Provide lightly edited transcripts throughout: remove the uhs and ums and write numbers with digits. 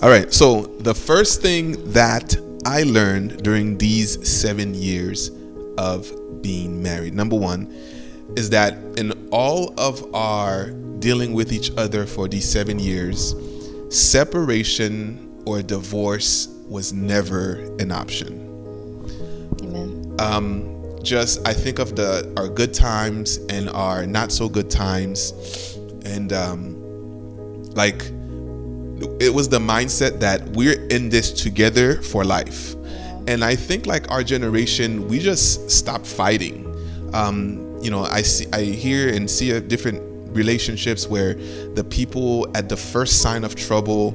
All right. So the first thing that I learned during these 7 years of being married, number one, is that in all of our dealing with each other for these 7 years, separation or divorce was never an option. Amen. Just I think of our good times and our not so good times, and like it was the mindset that we're in this together for life. Yeah. And I think like our generation, we just stopped fighting. I hear and see different relationships where the people at the first sign of trouble,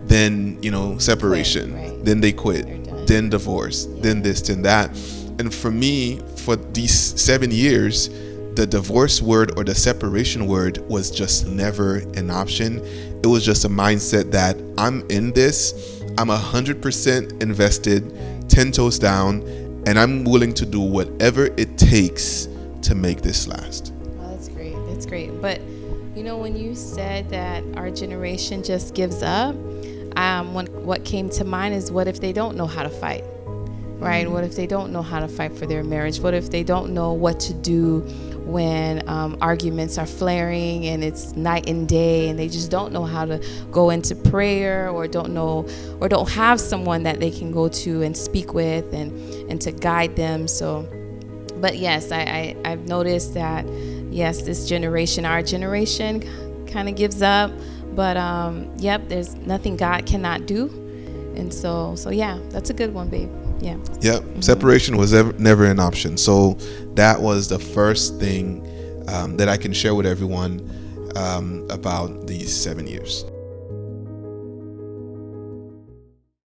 then separation, Right. then they They're quit, done. then divorce, then this, then that. And for me, for these 7 years, the divorce word or the separation word was just never an option. It was just a mindset that I'm in this, I'm 100% invested, 10 toes down, and I'm willing to do whatever it takes to make this last. Oh, that's great. That's great. But when you said that our generation just gives up, what came to mind is, what if they don't know how to fight? Right? What if they don't know how to fight for their marriage? What if they don't know what to do when arguments are flaring and it's night and day, and they just don't know how to go into prayer, or don't have someone that they can go to and speak with and to guide them? So, but yes, I've noticed that, yes, our generation kind of gives up, but there's nothing God cannot do. And so yeah, that's a good one, babe. Yeah. Yep. Separation was never an option. So that was the first thing that I can share with everyone about these 7 years.